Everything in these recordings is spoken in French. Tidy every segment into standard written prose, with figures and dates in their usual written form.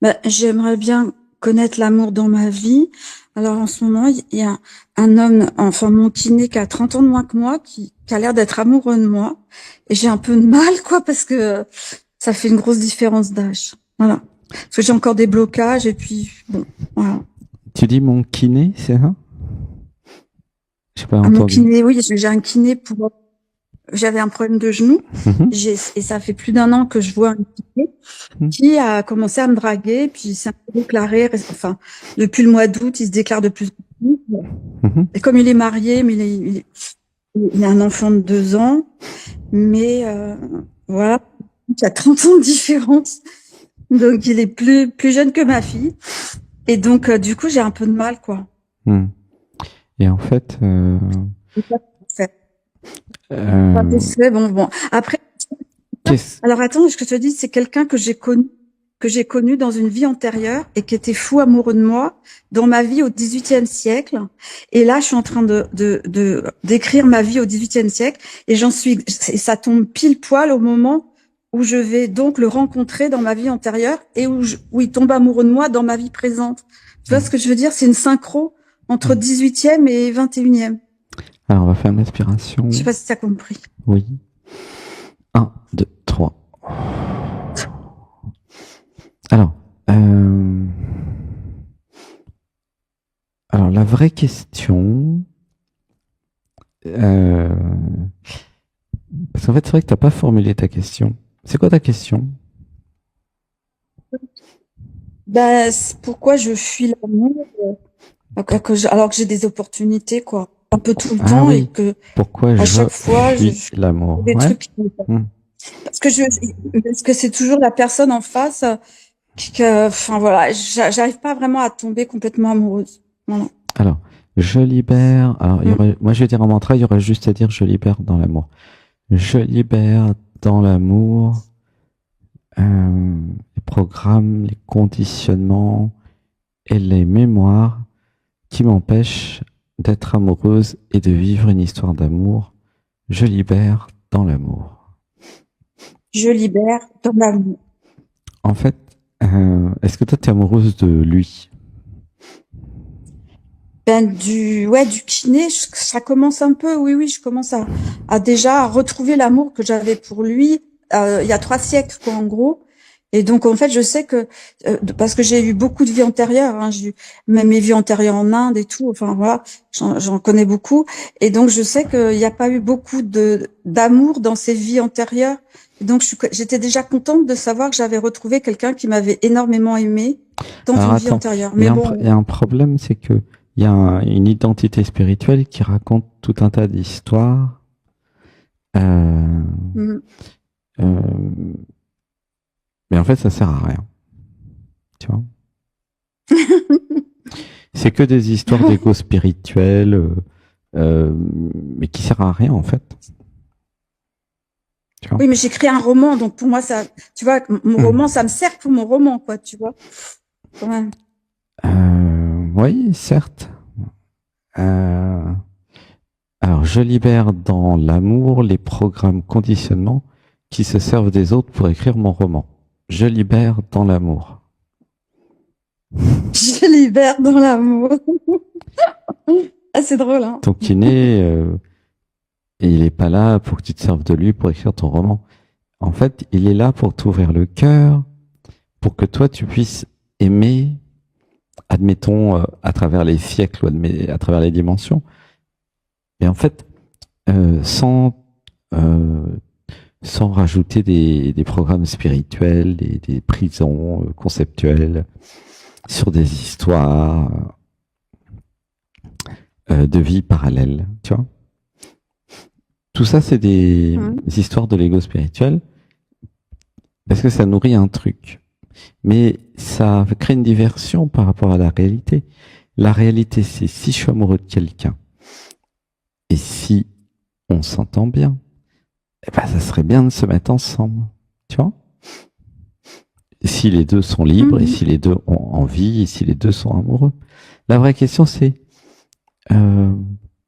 Bah, j'aimerais bien connaître l'amour dans ma vie. Alors en ce moment, il y a un homme, enfin mon kiné qui a 30 ans de moins que moi, qui a l'air d'être amoureux de moi. Et j'ai un peu de mal, quoi, parce que ça fait une grosse différence d'âge. Voilà. Parce que j'ai encore des blocages et puis, bon, voilà. Tu dis mon kiné, c'est ça? J'ai pas À mon entendu. kiné, oui, j'ai un kiné pour... J'avais un problème de genou. Mhm. Et ça fait plus d'un an que je vois un kiné Mhm. qui a commencé à me draguer, puis il s'est un peu déclaré, enfin, depuis le mois d'août, il se déclare de plus en plus. Mhm. Et comme il est marié, mais il a un enfant de 2 ans, mais voilà, il a 30 ans de différence, donc il est plus jeune que ma fille, et donc du coup j'ai un peu de mal, quoi. Mhm. Et en fait, C'est pas fait. Pas euh, fait, bon. Après, qu'est-ce... alors attends, ce que je te dis, c'est quelqu'un que j'ai connu dans une vie antérieure et qui était fou amoureux de moi dans ma vie au XVIIIe siècle. Et là, je suis en train d'écrire ma vie au XVIIIe siècle et ça tombe pile poil au moment où je vais donc le rencontrer dans ma vie antérieure et où il tombe amoureux de moi dans ma vie présente. Tu vois ce que je veux dire? C'est une synchro entre XVIIIe et XXIe. Alors, on va faire une respiration. Je sais pas si tu as compris. Oui. 1, 2, 3. Alors, alors la vraie question, parce qu'en fait, c'est vrai que t'as pas formulé ta question. C'est quoi ta question? Ben, c'est pourquoi je fuis l'amour alors que j'ai des opportunités, quoi, un peu tout le Ah temps et oui. que Pourquoi à je chaque fois, fuis je fais l'amour? des Ouais. trucs Hmm. parce que c'est toujours la personne en face enfin voilà, j'arrive pas vraiment à tomber complètement amoureuse. Voilà. Alors, je libère. Alors, Mm. moi, je vais dire un mantra. Il y aurait juste à dire je libère dans l'amour. Je libère dans l'amour les programmes, les conditionnements et les mémoires qui m'empêchent d'être amoureuse et de vivre une histoire d'amour. Je libère dans l'amour. Je libère dans l'amour. En fait, est-ce que toi, t'es amoureuse de lui? Ben du kiné, ça commence un peu. Oui, je commence à déjà retrouver l'amour que j'avais pour lui il y a 3 siècles, quoi, en gros. Et donc en fait, je sais que parce que j'ai eu beaucoup de vies antérieures, hein, j'ai eu même mes vies antérieures en Inde et tout. Enfin voilà, j'en connais beaucoup. Et donc je sais qu'il n'y a pas eu beaucoup d'amour dans ces vies antérieures. Et donc j'étais déjà contente de savoir que j'avais retrouvé quelqu'un qui m'avait énormément aimée dans Alors une vie attends, antérieure. il y Mais a il y a bon. un problème, c'est que il y a une identité spirituelle qui raconte tout un tas d'histoires. Euh, Mm. euh, mais en fait, ça sert à rien. Tu vois, c'est que des histoires d'égo spirituel, mais qui servent à rien en fait. Tu vois. Oui, mais j'écris un roman, donc pour moi, ça, tu vois, mon roman, ça me sert pour mon roman, quoi, tu vois, quand même. Oui, certes. Euh, alors, je libère dans l'amour les programmes conditionnements qui se servent des autres pour écrire mon roman. Je libère dans l'amour. Je libère dans l'amour. Ah, c'est drôle, hein. Ton kiné, il est pas là pour que tu te serves de lui pour écrire ton roman. En fait, il est là pour t'ouvrir le cœur, pour que toi tu puisses aimer, admettons, à travers les siècles ou à travers les dimensions. Et en fait, sans euh, sans rajouter des programmes spirituels, des prisons conceptuelles sur des histoires de vie parallèle. Tu vois, tout ça, c'est des histoires de l'ego spirituel parce que ça nourrit un truc. Mais ça crée une diversion par rapport à la réalité. La réalité, c'est si je suis amoureux de quelqu'un et si on s'entend bien, eh ben, ça serait bien de se mettre ensemble. Tu vois? Si les deux sont libres et Mhm. si les deux ont envie et si les deux sont amoureux. La vraie question, c'est euh,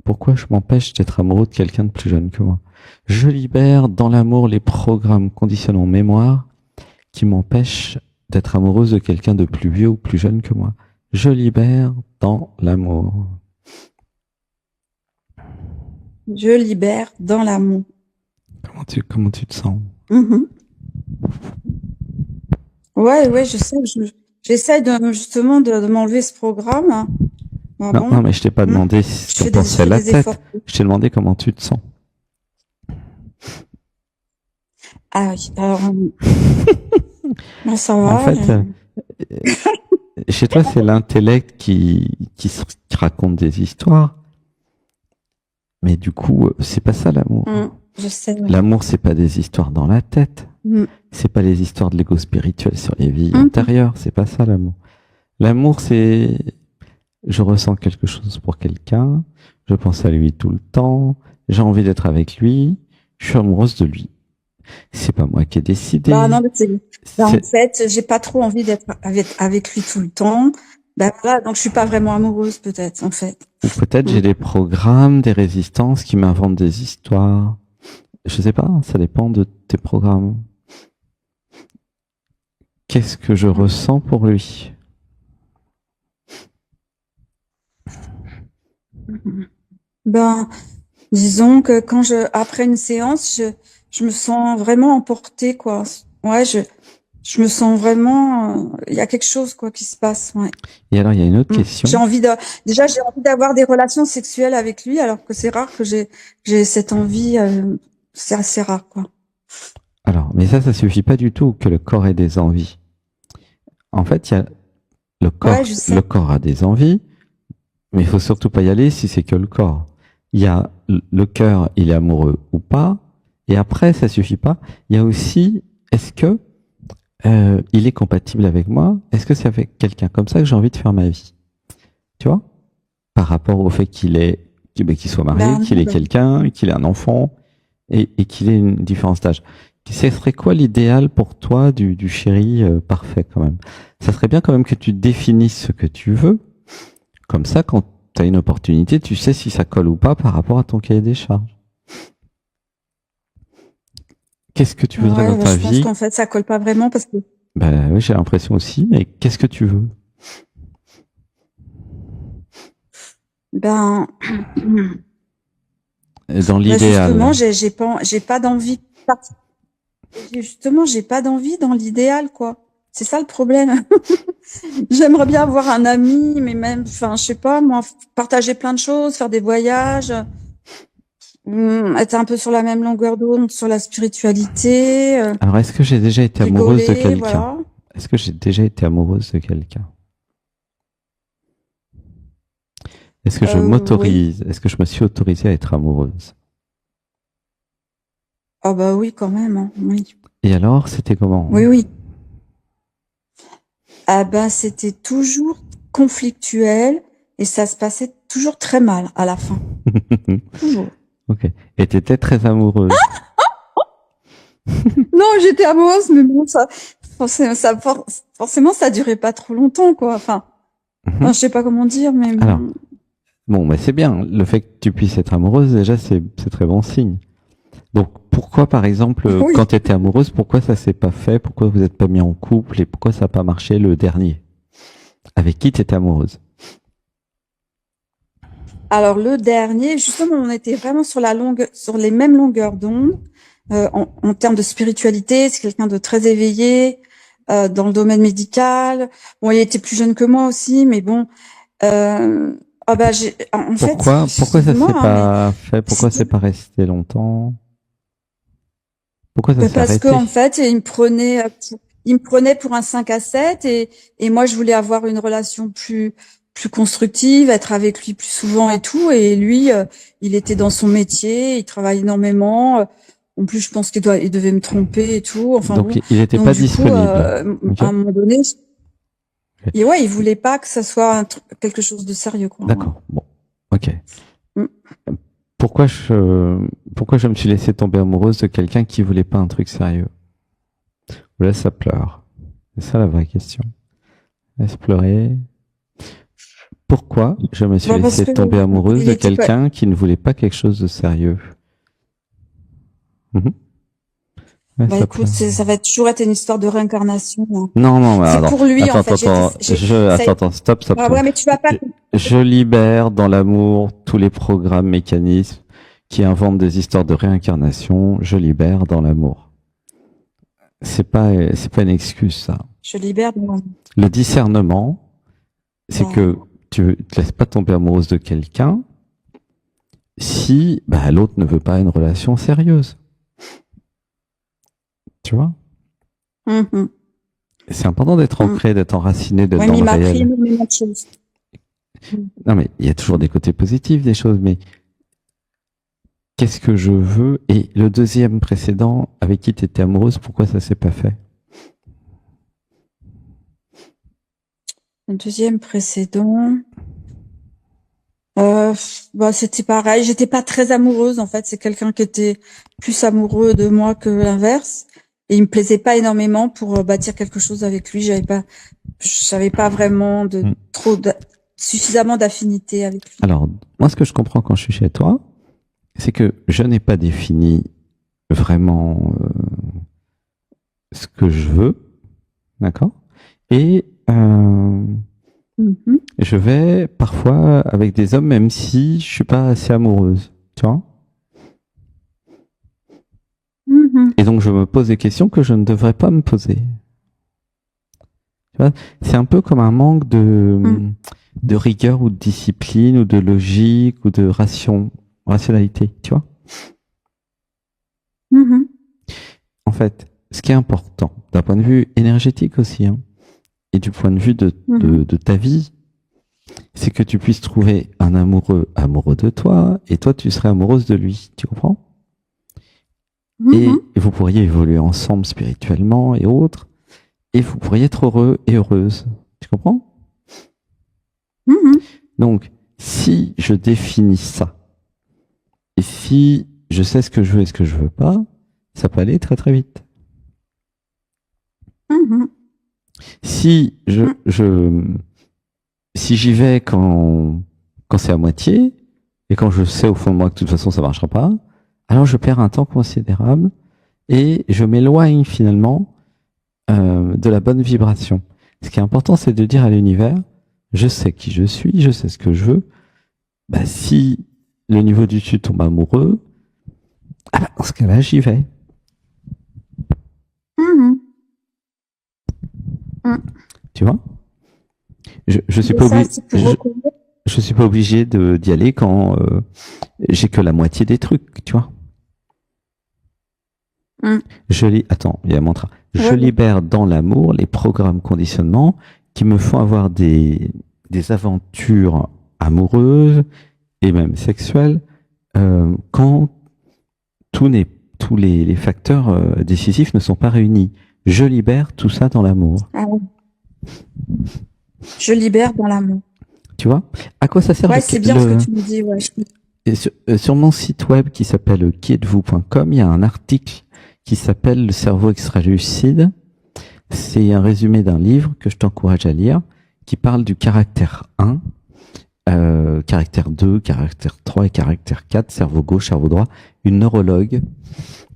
pourquoi je m'empêche d'être amoureux de quelqu'un de plus jeune que moi? Je libère dans l'amour les programmes conditionnant mémoire qui m'empêchent d'être amoureuse de quelqu'un de plus vieux ou plus jeune que moi. Je libère dans l'amour. Je libère dans l'amour. Comment tu te sens? Mhm. Ouais, je sais. J'essaie justement de m'enlever ce programme. Ah Non, bon? non, mais je t'ai pas demandé si Je t'en fais des, je pensais fais la des tête. efforts. Je t'ai demandé comment tu te sens. Ah oui, alors, ça En va. fait, chez toi, c'est l'intellect qui raconte des histoires. Mais du coup, c'est pas ça l'amour. Je sais. Ouais. L'amour, c'est pas des histoires dans la tête. C'est pas les histoires de l'ego spirituel sur les vies antérieures. C'est pas ça l'amour. L'amour, c'est je ressens quelque chose pour quelqu'un, je pense à lui tout le temps, j'ai envie d'être avec lui, je suis amoureuse de lui. C'est pas moi qui ai décidé. Bah non, en fait, j'ai pas trop envie d'être avec lui tout le temps. Bah voilà, donc je suis pas vraiment amoureuse peut-être en fait. Ou peut-être j'ai des programmes, des résistances qui m'inventent des histoires. Je sais pas, ça dépend de tes programmes. Qu'est-ce que je ressens pour lui? Ben, disons que après une séance, je me sens vraiment emportée, quoi. Ouais, je me sens vraiment, il y a quelque chose, quoi, qui se passe, ouais. Et alors, il y a une autre question. J'ai envie d'avoir des relations sexuelles avec lui, alors que c'est rare que j'ai cette envie, c'est assez rare, quoi. Alors, mais ça suffit pas du tout que le corps ait des envies. En fait, il y a le corps a des envies, mais il faut surtout pas y aller si c'est que le corps. Il y a le cœur, il est amoureux ou pas, et après, ça suffit pas. Il y a aussi, est-ce que il est compatible avec moi? Est-ce que c'est avec quelqu'un comme ça que j'ai envie de faire ma vie? Tu vois? Par rapport au fait qu'il soit marié, qu'il ait quelqu'un, qu'il ait un enfant, et qu'il ait une différence d'âge. Ce serait quoi l'idéal pour toi du chéri parfait quand même? Ça serait bien quand même que tu définisses ce que tu veux. Comme ça, quand tu as une opportunité, tu sais si ça colle ou pas par rapport à ton cahier des charges. Qu'est-ce que tu voudrais dans ta vie? Je pense qu'en fait, ça colle pas vraiment parce que... Ben oui, j'ai l'impression aussi, mais qu'est-ce que tu veux? Ben... Dans l'idéal. Justement, j'ai pas d'envie. Justement, j'ai pas d'envie dans l'idéal, quoi. C'est ça le problème. J'aimerais bien avoir un ami, mais même, enfin, je sais pas, moi, partager plein de choses, faire des voyages, être un peu sur la même longueur d'onde, sur la spiritualité. Alors, est-ce que j'ai déjà été amoureuse de quelqu'un? Voilà. Est-ce que j'ai déjà été amoureuse de quelqu'un? Est-ce que je m'autorise? Oui. Est-ce que je me suis autorisée à être amoureuse? Ah bah oui, quand même, hein, oui. Et alors, c'était comment? Oui. Ah ben, c'était toujours conflictuel et ça se passait toujours très mal à la fin. Toujours. Ok. Et t'étais très amoureuse? Non, j'étais amoureuse, mais bon, forcément, ça durait pas trop longtemps, quoi. Enfin, je sais pas comment dire, mais... Alors, bon, mais c'est bien. Le fait que tu puisses être amoureuse, déjà, c'est très bon signe. Donc, pourquoi, par exemple, quand tu étais amoureuse, pourquoi ça s'est pas fait? Pourquoi vous n'êtes pas mis en couple? Et pourquoi ça n'a pas marché le dernier? Avec qui tu étais amoureuse? Alors, le dernier, justement, on était vraiment sur les mêmes longueurs d'onde, en termes de spiritualité. C'est quelqu'un de très éveillé, dans le domaine médical. Bon, il était plus jeune que moi aussi, mais bon, pourquoi ça s'est pas fait? Pourquoi c'est pas resté longtemps? Pourquoi ça s'est arrêté? Parce qu'en fait, il me prenait pour un 5 à 7 et moi, je voulais avoir une relation plus constructive, être avec lui plus souvent et tout. Et lui, il était dans son métier, il travaille énormément. En plus, je pense il devait me tromper et tout. Enfin, donc, il n'était pas disponible. À un moment donné, et il voulait pas que ça soit quelque chose de sérieux, quoi. D'accord. Bon. Ok. Pourquoi je me suis laissé tomber amoureuse de quelqu'un qui voulait pas un truc sérieux? Là, ça pleure. C'est ça la vraie question. Laisse pleurer. Pourquoi je me suis laissé tomber amoureuse de quelqu'un qui ne voulait pas quelque chose de sérieux? Ouais, Bah ça écoute, peut. ça va toujours être une histoire de réincarnation, hein. Non, non, C'est alors, pour lui, en fait. stop, stop, Ah stop. ouais, mais tu vas pas. Je libère dans l'amour tous les programmes, mécanismes qui inventent des histoires de réincarnation. Je libère dans l'amour. C'est pas une excuse, ça. Je libère. Le discernement, c'est Bah, que tu te laisses pas tomber amoureuse de quelqu'un si l'autre ne veut pas une relation sérieuse. Tu vois? C'est important d'être ancré, d'être enraciné, d'être ouais, dans mais le il m'a appris réel. énormément de choses. Non, mais il y a toujours des côtés positifs des choses, mais qu'est-ce que je veux? Et le deuxième précédent, avec qui tu étais amoureuse, pourquoi ça s'est pas fait? Le deuxième précédent, c'était pareil. J'étais pas très amoureuse, en fait. C'est quelqu'un qui était plus amoureux de moi que l'inverse. Et il me plaisait pas énormément pour bâtir quelque chose avec lui. J'avais pas vraiment suffisamment d'affinité avec lui. Alors, moi, ce que je comprends quand je suis chez toi, c'est que je n'ai pas défini vraiment ce que je veux, d'accord? Et je vais parfois avec des hommes, même si je suis pas assez amoureuse, tu vois? Et donc, je me pose des questions que je ne devrais pas me poser. Tu vois, c'est un peu comme un manque de rigueur ou de discipline ou de logique ou de rationalité, tu vois. En fait, ce qui est important, d'un point de vue énergétique aussi, hein, et du point de vue de ta vie, c'est que tu puisses trouver un amoureux de toi, et toi tu serais amoureuse de lui, tu comprends? Et vous pourriez évoluer ensemble spirituellement et autres, et vous pourriez être heureux et heureuse, tu comprends? Donc, si je définis ça, et si je sais ce que je veux et ce que je veux pas, ça peut aller très très vite. Si si j'y vais quand c'est à moitié, et quand je sais au fond de moi que de toute façon ça marchera pas, alors je perds un temps considérable et je m'éloigne finalement de la bonne vibration. Ce qui est important, c'est de dire à l'univers, je sais qui je suis, je sais ce que je veux. Si le niveau du dessus tombe amoureux, dans ce cas-là, j'y vais. Tu vois? Je suis pas obligé. Je suis pas obligé d'y aller quand j'ai que la moitié des trucs, tu vois. Attends, il y a un mantra. Je libère dans l'amour les programmes conditionnements qui me font avoir des aventures amoureuses et même sexuelles quand tous les facteurs décisifs ne sont pas réunis. Je libère tout ça dans l'amour. Ah oui. Je libère dans l'amour. Tu vois? À quoi ça sert? Ouais, c'est bien ce que tu me dis. Ouais. Et sur mon site web qui s'appelle quiêtes-vous.com, il y a un article qui s'appelle Le cerveau extralucide. C'est un résumé d'un livre que je t'encourage à lire, qui parle du caractère 1, caractère 2, caractère 3 et caractère 4, cerveau gauche, cerveau droit. Une neurologue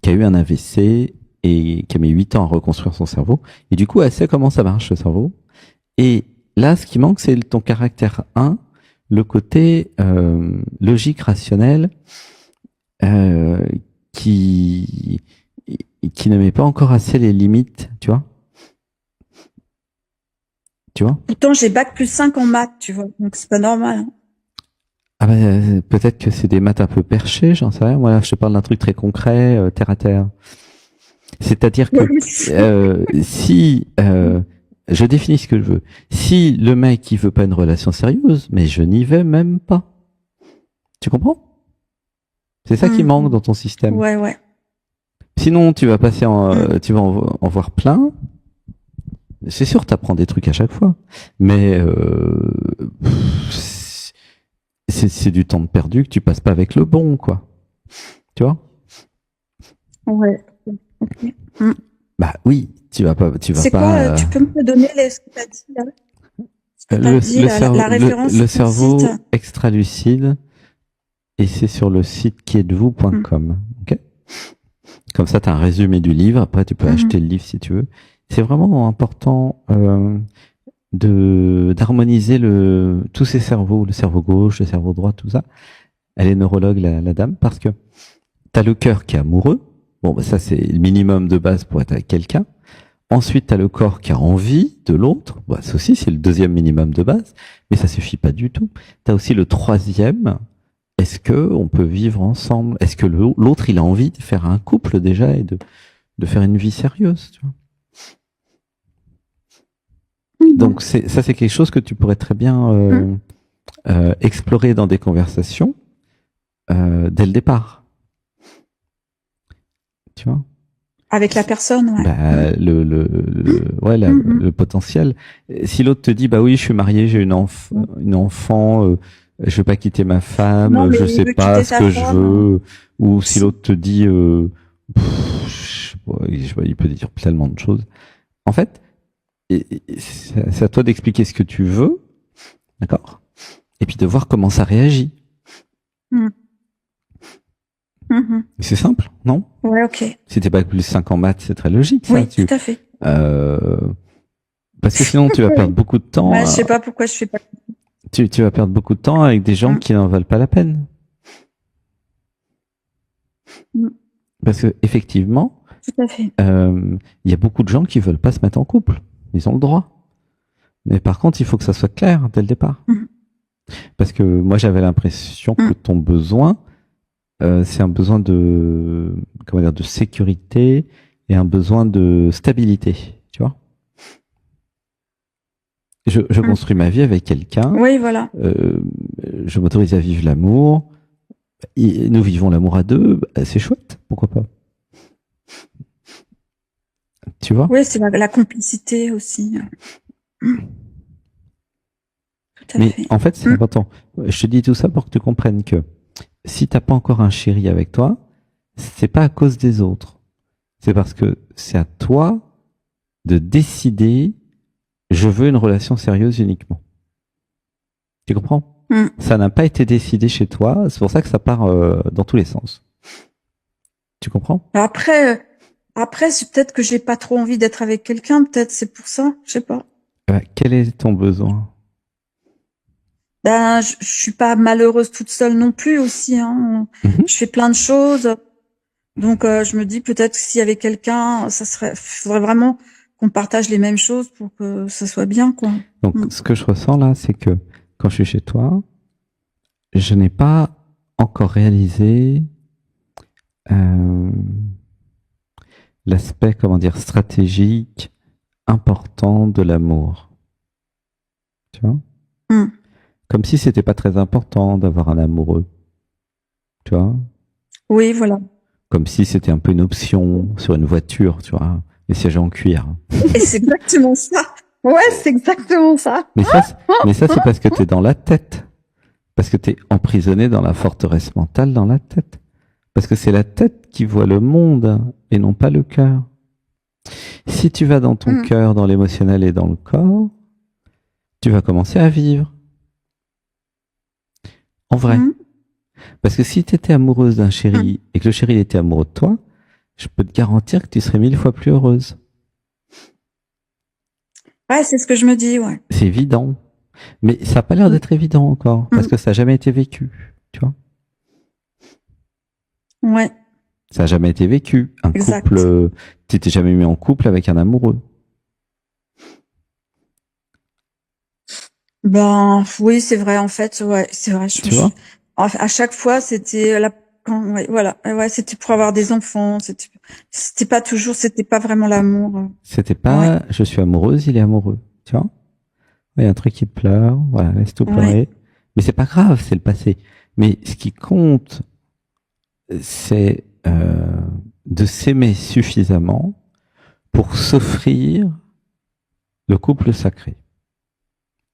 qui a eu un AVC et qui a mis 8 ans à reconstruire son cerveau. Et du coup, elle sait comment ça marche, le cerveau. Et là, ce qui manque, c'est ton caractère 1, le côté logique, rationnel, qui ne met pas encore assez les limites, tu vois. Tu vois? Pourtant, j'ai bac+5 en maths, tu vois, donc c'est pas normal. Hein. Peut-être que c'est des maths un peu perchées, j'en sais rien. Moi, je te parle d'un truc très concret, terre à terre. C'est-à-dire que si je définis ce que je veux, si le mec il veut pas une relation sérieuse, mais je n'y vais même pas. Tu comprends? C'est ça qui manque dans ton système. Ouais. Sinon, tu vas passer tu vas en voir plein. C'est sûr, t'apprends des trucs à chaque fois, mais c'est du temps perdu que tu passes pas avec le bon, quoi. Tu vois? Ouais. Okay. Oui, tu vas pas. C'est quoi? Tu peux me donner ce que t'as dit là? La référence. Le cerveau extralucide, et c'est sur le site quiêtes-vous.com. Ok? Comme ça, tu as un résumé du livre. Après, tu peux acheter le livre si tu veux. C'est vraiment important d'harmoniser tous ces cerveaux, le cerveau gauche, le cerveau droit, tout ça. Elle est neurologue, la dame, parce que tu as le cœur qui est amoureux. Bon, bah, ça, c'est le minimum de base pour être avec quelqu'un. Ensuite, tu as le corps qui a envie de l'autre. Bah, ça aussi, c'est le deuxième minimum de base. Mais ça suffit pas du tout. Tu as aussi le troisième. Est-ce que on peut vivre ensemble? Est-ce que l'autre, il a envie de faire un couple déjà et de faire une vie sérieuse, tu vois? Donc, ça, c'est quelque chose que tu pourrais très bien explorer dans des conversations dès le départ. Tu vois? Avec la personne, ouais. Bah, le potentiel. Si l'autre te dit, bah oui, je suis marié, j'ai une enfant, je veux pas quitter ma femme, Non, mais je il sais veut pas quitter ce sa que je femme. veux, ou si l'autre te dit, je sais pas, il peut dire tellement de choses. En fait, c'est à toi d'expliquer ce que tu veux, d'accord? Et puis de voir comment ça réagit. C'est simple, non? Ouais, ok. Si t'es pas plus 5 en maths, c'est très logique, ça. Oui, tout à fait. Parce que sinon, tu vas perdre beaucoup de temps. Ouais, je sais pas pourquoi je fais pas. Tu vas perdre beaucoup de temps avec des gens qui n'en valent pas la peine. Parce que effectivement, tout à fait. Il y a beaucoup de gens qui veulent pas se mettre en couple. Ils ont le droit. Mais par contre, il faut que ça soit clair dès le départ. Parce que moi, j'avais l'impression que ton besoin, c'est un besoin de, comment dire, de sécurité et un besoin de stabilité. Tu vois? Je construis ma vie avec quelqu'un. Oui, voilà. Je m'autorise à vivre l'amour. Nous vivons l'amour à deux. C'est chouette. Pourquoi pas? Tu vois? Oui, c'est la complicité aussi. Tout à Mais fait. en fait, c'est important. Je te dis tout ça pour que tu comprennes que si t'as pas encore un chéri avec toi, c'est pas à cause des autres. C'est parce que c'est à toi de décider, je veux une relation sérieuse uniquement. Tu comprends? Ça n'a pas été décidé chez toi, c'est pour ça que ça part dans tous les sens. Tu comprends? Après, c'est peut-être que j'ai pas trop envie d'être avec quelqu'un, peut-être c'est pour ça, je sais pas. Quel est ton besoin? Ben, je suis pas malheureuse toute seule non plus aussi, hein. Je fais plein de choses. Donc, je me dis peut-être que s'il y avait quelqu'un, faudrait vraiment qu'on partage les mêmes choses pour que ça soit bien, quoi. Donc, ce que je ressens là, c'est que quand je suis chez toi, je n'ai pas encore réalisé l'aspect, comment dire, stratégique important de l'amour. Tu vois? Comme si c'était pas très important d'avoir un amoureux. Tu vois? Oui, voilà. Comme si c'était un peu une option sur une voiture, tu vois, les sièges en cuir. Et c'est exactement ça. Ouais, c'est exactement ça. Mais ça, c'est parce que t'es dans la tête. Parce que t'es emprisonné dans la forteresse mentale dans la tête. Parce que c'est la tête qui voit le monde et non pas le cœur. Si tu vas dans ton cœur, dans l'émotionnel et dans le corps, tu vas commencer à vivre. En vrai. Parce que si tu étais amoureuse d'un chéri et que le chéri était amoureux de toi, je peux te garantir que tu serais 1000 fois plus heureuse. Ouais, c'est ce que je me dis, ouais. C'est évident. Mais ça n'a pas l'air d'être évident encore, parce que ça n'a jamais été vécu, tu vois. Ouais. Ça n'a jamais été vécu. Un couple, tu t'es jamais mis en couple avec un amoureux. Ben, oui, c'est vrai, en fait, ouais, c'est vrai. Tu vois? À chaque fois, c'était ouais, voilà, ouais, c'était pour avoir des enfants, c'était pas vraiment l'amour. C'était pas, je suis amoureuse, il est amoureux, tu vois? Il y a un truc qui pleure, voilà, laisse tout pleurer. Mais c'est pas grave, c'est le passé. Mais ce qui compte, c'est de s'aimer suffisamment pour s'offrir le couple sacré.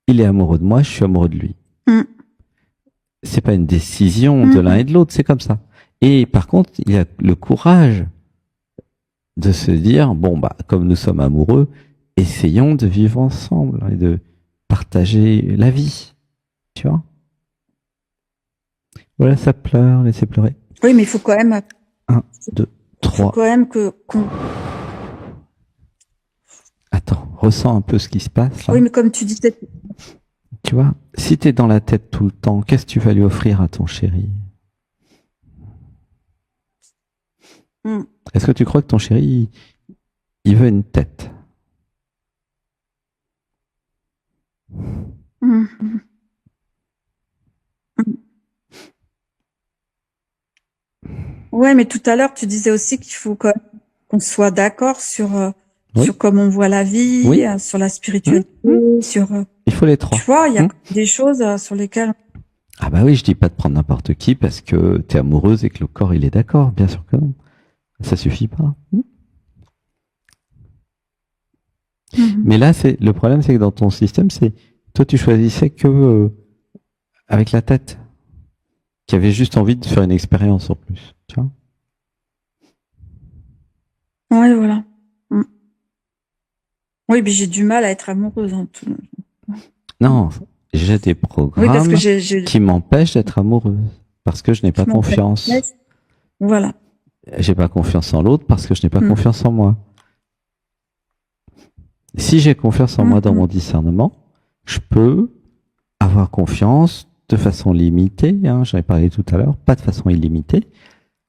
Il est amoureux de moi, je suis amoureux de lui. C'est pas une décision de l'un et de l'autre, c'est comme ça. Et par contre, il y a le courage de se dire, bon, bah, comme nous sommes amoureux, essayons de vivre ensemble et de partager la vie. Tu vois? Voilà, ça pleure, laissez pleurer. Oui, mais il faut quand même. 1, 2, faut 3. quand même qu'on... Attends, ressens un peu ce qui se passe là. Oui, mais comme tu disais... Tu vois, si t'es dans la tête tout le temps, qu'est-ce que tu vas lui offrir à ton chéri? Mm. Est-ce que tu crois que ton chéri, il veut une tête? Mm. Mm. Ouais, mais tout à l'heure, tu disais aussi qu'il faut qu'on soit d'accord sur Oui, comment on voit la vie, oui. sur la Hum, spiritualité, hum. sur... Il faut les tu 3. vois, il y a Hum. des choses sur lesquelles... Ah bah oui, je dis pas de prendre n'importe qui parce que t'es amoureuse et que le corps il est d'accord, bien sûr que non. Ça suffit pas. Mhm. Mais là, c'est le problème, c'est que dans ton système, c'est toi tu choisissais que avec la tête, qui avait juste envie de faire une expérience en plus. Tu vois? Ouais, voilà. Mm. Oui, mais j'ai du mal à être amoureuse. Hein, Non, j'ai des oui, parce que programmes qui m'empêchent d'être amoureuse parce que je n'ai pas je m'en fais. confiance. Voilà. J'ai pas confiance en l'autre parce que je n'ai pas Mm. confiance en moi. Si j'ai confiance en moi dans mon Mhm. discernement, je peux avoir confiance de façon limitée, hein, j'en ai parlé tout à l'heure, pas de façon illimitée.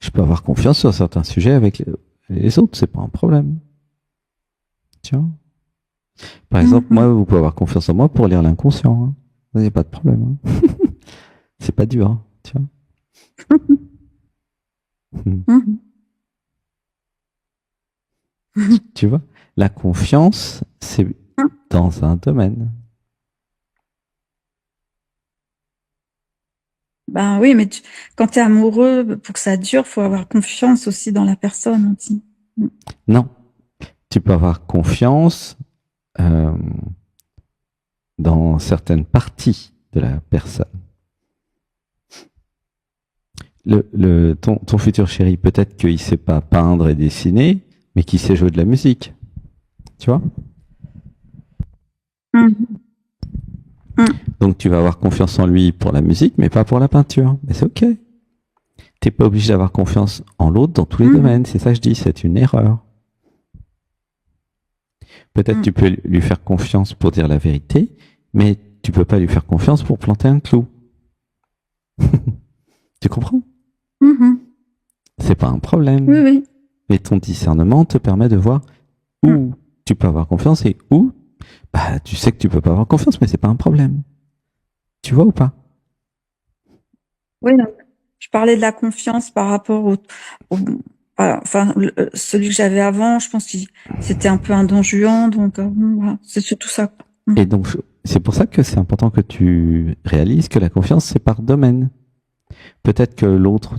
Je peux avoir confiance sur certains sujets avec les autres, c'est pas un problème. Tu vois? Par exemple, Mhm. moi, vous pouvez avoir confiance en moi pour lire l'inconscient. Hein. Il n'y a pas de problème. Hein. C'est pas dur, hein, tu vois? Mhm. Tu vois? La confiance, c'est dans un domaine. Ben oui, mais quand tu es amoureux, pour que ça dure, faut avoir confiance aussi dans la personne. Aussi. Mm. Non, tu peux avoir confiance euh, dans certaines parties de la personne. Ton futur chéri, peut-être qu'il sait pas peindre et dessiner, mais qu'il sait jouer de la musique. Tu vois? Mhm. Mm. Donc tu vas avoir confiance en lui pour la musique, mais pas pour la peinture. Mais c'est ok. T'es pas obligé d'avoir confiance en l'autre dans tous les Mhm. domaines. C'est ça que je dis, c'est une erreur. Peut-être Mm. tu peux lui faire confiance pour dire la vérité, mais tu peux pas lui faire confiance pour planter un clou. Tu comprends? Mhm. C'est pas un problème. Oui, oui. Mais ton discernement te permet de voir Mm. où tu peux avoir confiance et où bah, tu sais que tu peux pas avoir confiance, mais c'est pas un problème. Tu vois ou pas? Oui, non. Je parlais de la confiance par rapport enfin, celui que j'avais avant, je pense que c'était un peu un don Juan, donc bon, voilà. C'est surtout ça. Mm. Et donc, c'est pour ça que c'est important que tu réalises que la confiance, c'est par domaine. Peut-être que l'autre,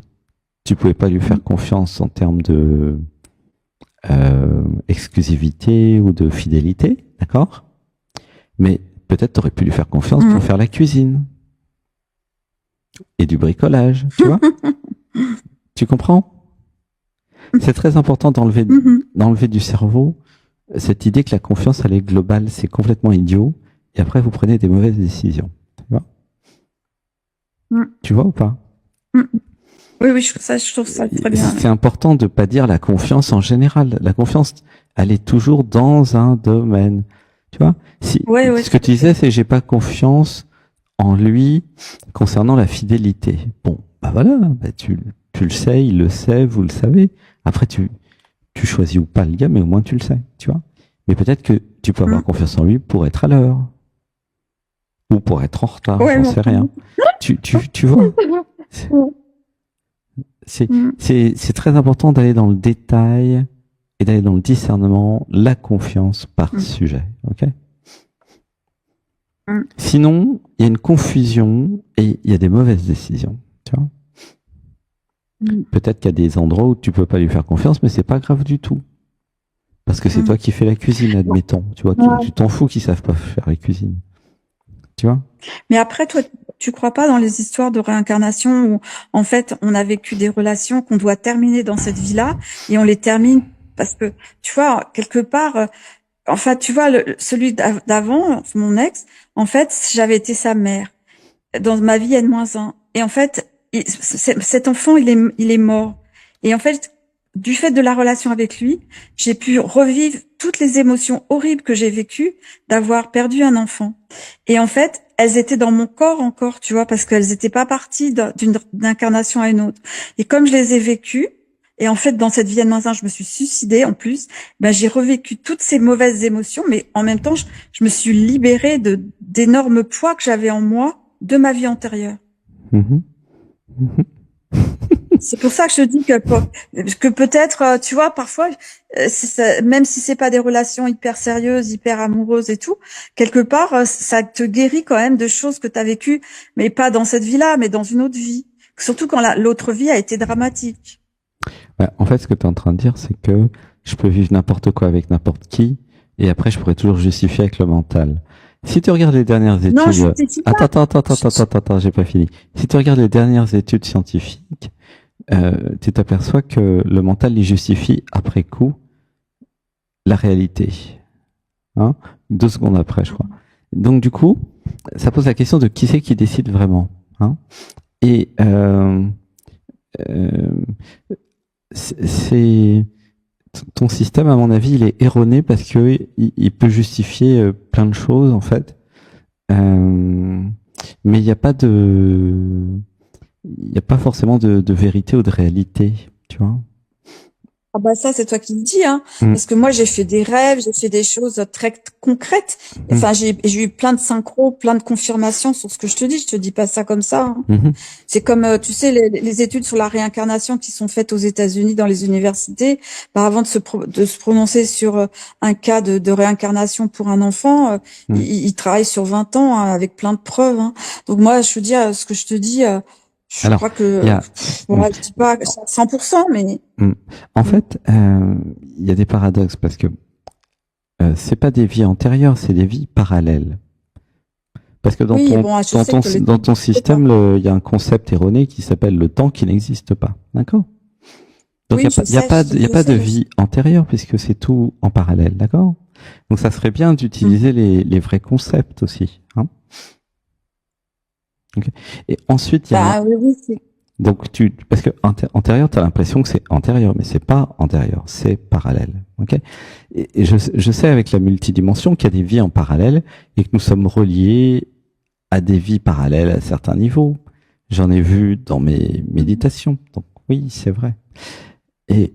tu pouvais pas lui faire confiance en termes de exclusivité ou de fidélité, d'accord? Mais peut-être tu aurais pu lui faire confiance pour faire la cuisine et du bricolage, tu vois? Tu comprends? C'est très important d'enlever du cerveau cette idée que la confiance, elle est globale, c'est complètement idiot, et après vous prenez des mauvaises décisions. Tu vois? Tu vois ou pas? Oui, oui, je trouve ça très bien. C'est important de pas dire la confiance en général. La confiance, elle est toujours dans un domaine. Tu vois? Ouais, Ce que tu disais, c'est j'ai pas confiance en lui concernant la fidélité. Bon, bah voilà, bah tu le sais, il le sait, vous le savez. Après, tu choisis ou pas le gars, mais au moins tu le sais, tu vois. Mais peut-être que tu peux avoir confiance en lui pour être à l'heure. Ou pour être en retard, Ouais, j'en bon. sais rien. Tu vois? C'est très important d'aller dans le détail et d'aller dans le discernement, la confiance par sujet, ok? Sinon, il y a une confusion et il y a des mauvaises décisions, tu vois? Peut-être qu'il y a des endroits où tu peux pas lui faire confiance, mais c'est pas grave du tout. Parce que c'est toi qui fais la cuisine, admettons. Tu vois, tu t'en fous qu'ils savent pas faire la cuisine. Tu vois? Mais après, toi, tu crois pas dans les histoires de réincarnation où, en fait, on a vécu des relations qu'on doit terminer dans cette vie-là et on les termine parce que, tu vois, quelque part, enfin, tu vois, celui d'avant, mon ex, en fait, j'avais été sa mère dans ma vie N-1. Et en fait, cet enfant, il est mort. Et en fait, du fait de la relation avec lui, j'ai pu revivre toutes les émotions horribles que j'ai vécues d'avoir perdu un enfant. Et en fait, elles étaient dans mon corps encore, tu vois, parce qu'elles n'étaient pas parties d'une incarnation à une autre. Et comme je les ai vécues, et en fait, dans cette vie de je me suis suicidée en plus, ben, j'ai revécu toutes ces mauvaises émotions, mais en même temps, je me suis libérée d'énormes poids que j'avais en moi de ma vie antérieure. Mhm. Mhm. C'est pour ça que je te dis que peut-être, tu vois, parfois, même si c'est pas des relations hyper sérieuses, hyper amoureuses et tout, quelque part, ça te guérit quand même de choses que tu as vécues, mais pas dans cette vie-là, mais dans une autre vie. Surtout quand l'autre vie a été dramatique. Ouais, en fait, ce que tu es en train de dire, c'est que je peux vivre n'importe quoi avec n'importe qui, et après, je pourrais toujours justifier avec le mental. Si tu regardes les dernières Non, je études, te dis pas. attends, j'ai pas fini. Si tu regardes les dernières études scientifiques, tu t'aperçois que le mental il justifie après coup la réalité. Hein 2 secondes après, je crois. Donc du coup, ça pose la question de qui c'est qui décide vraiment. Hein et euh, c'est ton système, à mon avis, il est erroné parce que il peut justifier plein de choses en fait, mais il n'y a pas forcément de vérité ou de réalité, tu vois. Ah bah ça, c'est toi qui le dis, hein. Mm. Parce que moi, j'ai fait des rêves, j'ai fait des choses très concrètes. Mm. Enfin, j'ai eu plein de synchros, plein de confirmations sur ce que je te dis. Je te dis pas ça comme ça, hein. Mm-hmm. C'est comme, tu sais, les études sur la réincarnation qui sont faites aux États-Unis dans les universités. Bah, avant de se prononcer sur un cas de réincarnation pour un enfant, ils travaillent sur 20 ans, hein, avec plein de preuves, hein. Donc moi, je te dis, ce que je te dis, je Alors, crois que, il y a, voilà, je dis pas 100%, mais en fait, il y a des paradoxes parce que c'est pas des vies antérieures, c'est des vies parallèles. Parce que oui, bon, je sais que dans ton système, il y a un concept erroné qui s'appelle le temps qui n'existe pas. D'accord? Donc oui, il y a pas de vie antérieure puisque c'est tout en parallèle. D'accord? Donc ça serait bien d'utiliser les vrais concepts aussi. Hein okay. Et ensuite, il y a oui, donc parce que antérieur, tu as l'impression que c'est antérieur, mais c'est pas antérieur, c'est parallèle. Ok. Et je sais avec la multidimension qu'il y a des vies en parallèle et que nous sommes reliés à des vies parallèles à certains niveaux. J'en ai vu dans mes méditations. Donc oui, c'est vrai. Et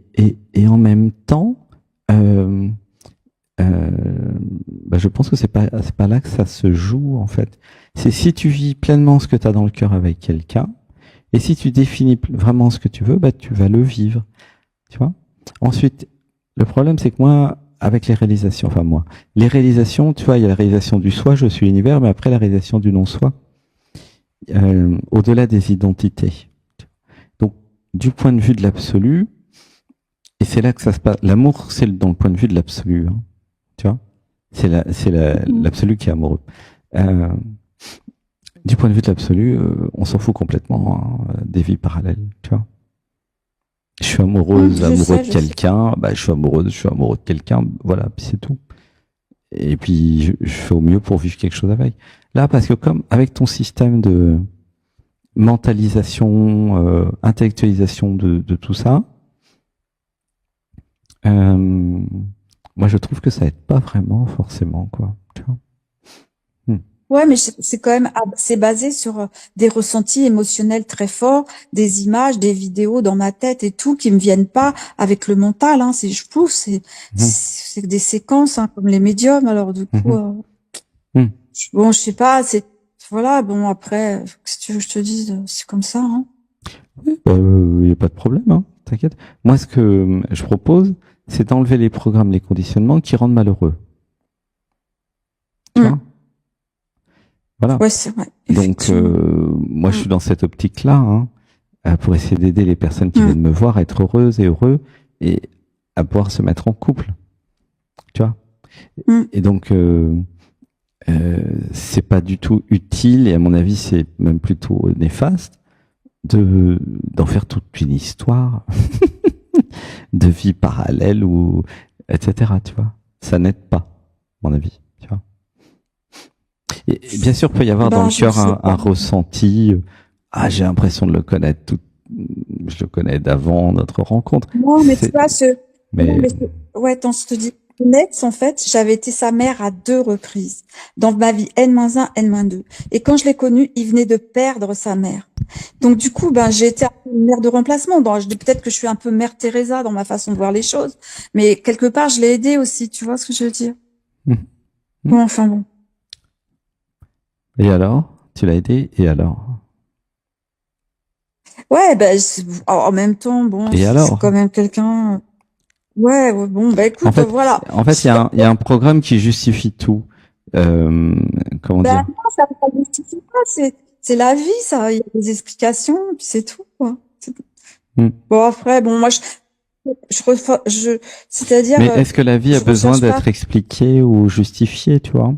en même temps, je pense que c'est pas là que ça se joue en fait. C'est si tu vis pleinement ce que tu as dans le cœur avec quelqu'un, et si tu définis vraiment ce que tu veux, tu vas le vivre. Tu vois. Ensuite, le problème c'est que moi, avec les réalisations, les réalisations, tu vois, il y a la réalisation du soi, je suis l'univers, mais après la réalisation du non-soi, au-delà des identités. Donc, du point de vue de l'absolu, et c'est là que ça se passe. L'amour, c'est dans le point de vue de l'absolu. Hein, tu vois, c'est l'absolu qui est amoureux. Du point de vue de l'absolu, on s'en fout complètement des vies parallèles. Tu vois. Je suis amoureux de quelqu'un. Je suis amoureux de quelqu'un. Voilà, puis c'est tout. Et puis je fais au mieux pour vivre quelque chose avec. Là, parce que comme avec ton système de mentalisation, intellectualisation de tout ça. Moi, je trouve que ça aide pas vraiment forcément, quoi. Tu vois. Ouais, mais c'est quand même, c'est basé sur des ressentis émotionnels très forts, des images, des vidéos dans ma tête et tout qui me viennent pas avec le mental, hein. C'est des séquences, hein, comme les médiums. Alors du coup, bon, je sais pas, voilà, bon après, si tu veux que je te dise, c'est comme ça, hein. Y a pas de problème, hein. T'inquiète. Moi, ce que je propose, c'est d'enlever les programmes, les conditionnements qui rendent malheureux. Tu vois? Voilà. Ouais, c'est vrai. Donc, moi, je suis dans cette optique-là, hein, pour essayer d'aider les personnes qui viennent me voir à être heureuses et heureux et à pouvoir se mettre en couple. Tu vois? Et donc, c'est pas du tout utile et à mon avis, c'est même plutôt néfaste d'en faire toute une histoire de vie parallèle ou etc. Tu vois? Ça n'aide pas, à mon avis. Tu vois? Et bien sûr, il peut y avoir dans le cœur un ressenti. J'ai l'impression de le connaître je le connais d'avant notre rencontre. Non, mais tu vois, non, Mais ouais, attends, je te dis. Mon ex, en fait, j'avais été sa mère à 2 reprises. Dans ma vie N-1, N-2. Et quand je l'ai connu, il venait de perdre sa mère. Donc, du coup, ben, j'ai été un peu une mère de remplacement. Bon, je dis peut-être que je suis un peu mère Teresa dans ma façon de voir les choses. Mais quelque part, je l'ai aidé aussi. Tu vois ce que je veux dire? Bon, enfin bon. et alors? Tu l'as aidé, et alors? Ouais, ben, en même temps, bon, Et c'est alors? quand même quelqu'un. Ouais, ouais, bon, bah écoute, voilà. En fait, il y a un programme qui justifie tout. Comment Ben dire? non, ça ne ça justifie pas, c'est la vie, ça. Il y a des explications, puis c'est tout, quoi. Bon, après, bon, moi, c'est-à-dire, Mais est-ce que la vie a je besoin recherche pas. d'être expliquée ou justifiée, tu vois?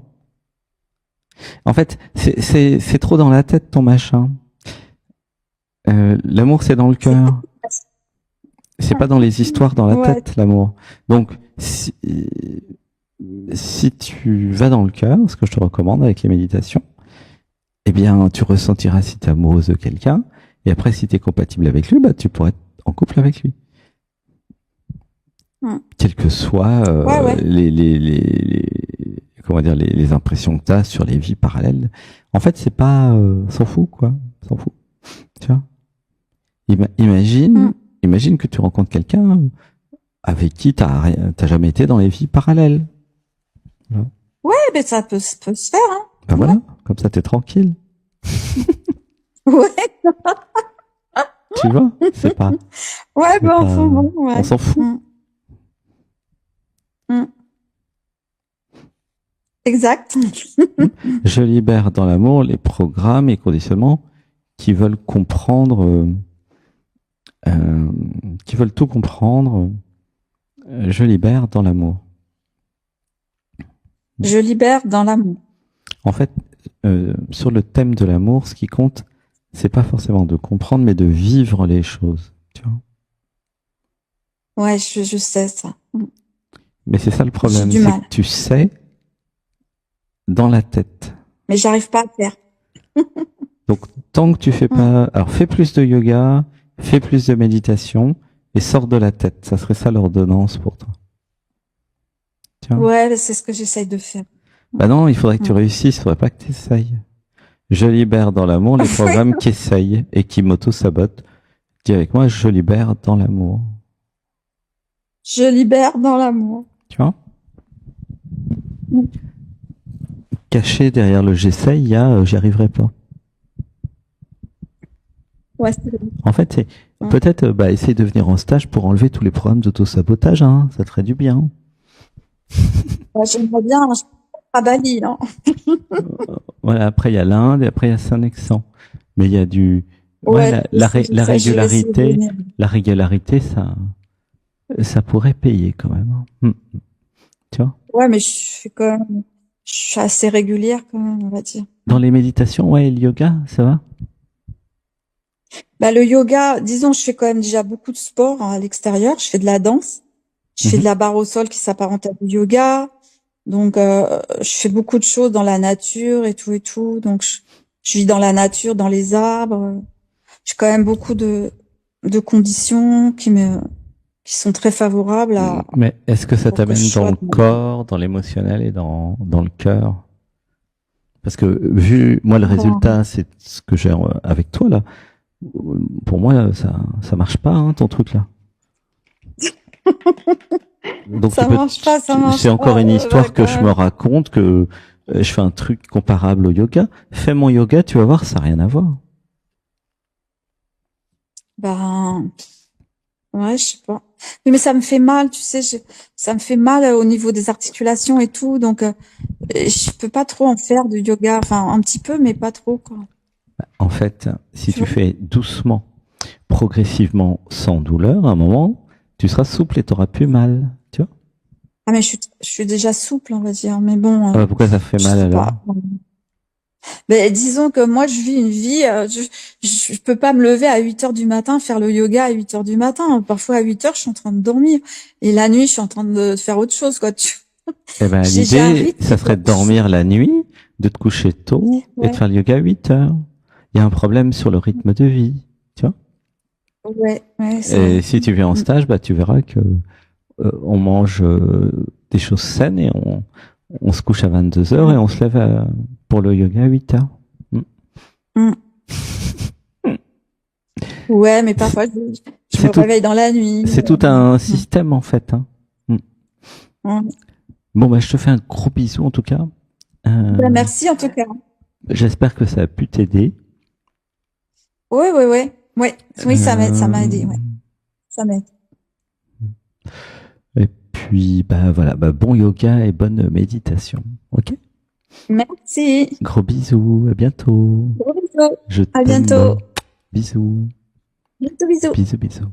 En fait, c'est trop dans la tête, ton machin. L'amour, c'est dans le cœur. C'est pas dans les histoires dans la Ouais. tête, l'amour. Donc, si tu vas dans le cœur, ce que je te recommande avec les méditations, eh bien, tu ressentiras si tu es amoureuse de quelqu'un. Et après, si tu es compatible avec lui, bah, tu pourrais être en couple avec lui. Quelles que soient comment dire, les impressions que tu as sur les vies parallèles. En fait, c'est pas... s'en fout, quoi. S'en fout. Tu vois, imagine que tu rencontres quelqu'un avec qui t'as jamais été dans les vies parallèles. Voilà. Ouais, mais ça peut se faire, hein. Ben voilà, comme ça t'es tranquille. Ouais. Tu vois, c'est pas. Ouais, ben enfin bon, ouais. On s'en fout. Exact. Je libère dans l'amour les programmes et conditionnements qui veulent comprendre, qui veulent tout comprendre. Je libère dans l'amour. Je libère dans l'amour. En fait, sur le thème de l'amour, ce qui compte, c'est pas forcément de comprendre, mais de vivre les choses. Tu vois. Ouais, je sais ça. Mais c'est ça le problème, c'est que tu sais dans la tête. Mais j'arrive pas à faire. Donc, tant que tu fais pas, alors fais plus de yoga, fais plus de méditation et sors de la tête. Ça serait ça l'ordonnance pour toi. Tiens. Ouais, c'est ce que j'essaye de faire. Bah non, il faudrait que tu réussisses, il faudrait pas que tu essayes. Je libère dans l'amour les programmes qui essayent et qui m'auto-sabotent. Dis avec moi, je libère dans l'amour. Je libère dans l'amour. Tu vois? Caché derrière le j'essaye, il y a j'y arriverai pas. Ouais, c'est vrai. En fait, c'est peut-être essayer de venir en stage pour enlever tous les programmes d'auto-sabotage, hein, ça te ferait du bien. Ouais, j'aimerais bien à Bali, hein. Voilà, après il y a l'Inde et après il y a Saint-Nexan. Mais il y a du la régularité, ça pourrait payer quand même. Tu vois? Ouais, mais je suis assez régulière quand même, on va dire. Dans les méditations, ouais, et le yoga, ça va? Bah, le yoga, disons, je fais quand même déjà beaucoup de sport à l'extérieur. Je fais de la danse. Je fais de la barre au sol qui s'apparente à du yoga. Donc, je fais beaucoup de choses dans la nature et tout et tout. Donc, je vis dans la nature, dans les arbres. J'ai quand même beaucoup de conditions qui sont très favorables à. Mais est-ce que ça pour que t'amène je dans sois le corps, dans l'émotionnel et dans le cœur? Parce que vu moi le résultat, c'est ce que j'ai avec toi là. Pour moi, ça marche pas, hein, ton truc là. Donc ça marche pas, ça marche pas. C'est encore une histoire que je me raconte, que je fais un truc comparable au yoga. Fais mon yoga, tu vas voir, ça n'a rien à voir. Ben, ouais, je sais pas. Oui, mais ça me fait mal, tu sais, ça me fait mal au niveau des articulations et tout, donc je peux pas trop en faire de yoga, enfin un petit peu, mais pas trop, quoi. En fait, si tu fais doucement, progressivement, sans douleur, à un moment, tu seras souple et t'auras plus mal, tu vois. Ah, mais je suis déjà souple, on va dire, mais bon. Pourquoi ça fait mal alors? Ben, disons que moi, je vis une vie, je peux pas me lever à 8h du matin, faire le yoga à 8h du matin. Parfois, à 8h, je suis en train de dormir. Et la nuit, je suis en train de faire autre chose, quoi. Eh ben, l'idée, ça serait de dormir la nuit, de te coucher tôt et de faire le yoga à 8h. Il y a un problème sur le rythme de vie, tu vois. Ouais, ouais, c'est Et vrai. si tu viens en Mm. stage, bah, tu verras que on mange des choses saines et on se couche à 22 heures et on se lève pour le yoga à 8 heures. Mm. Mm. Ouais, mais C'est parfois, je c'est me tout, réveille dans la nuit. c'est tout un Mm. système en fait. Hein. Mm. Mm. Bon, bah, je te fais un gros bisou en tout cas. Ben, Euh, merci en tout cas. J'espère que ça a pu t'aider. Ouais, ouais, ouais. Ouais, oui, ça m'a Euh, aidé, ouais. Ça m'aide. et puis, bah voilà, bah, bon yoga et bonne méditation. Ok? Merci. Gros bisous, à bientôt. Gros bisous. Je À t'aime. bientôt. Bisous. Bisous, bisous. Bisous, bisous.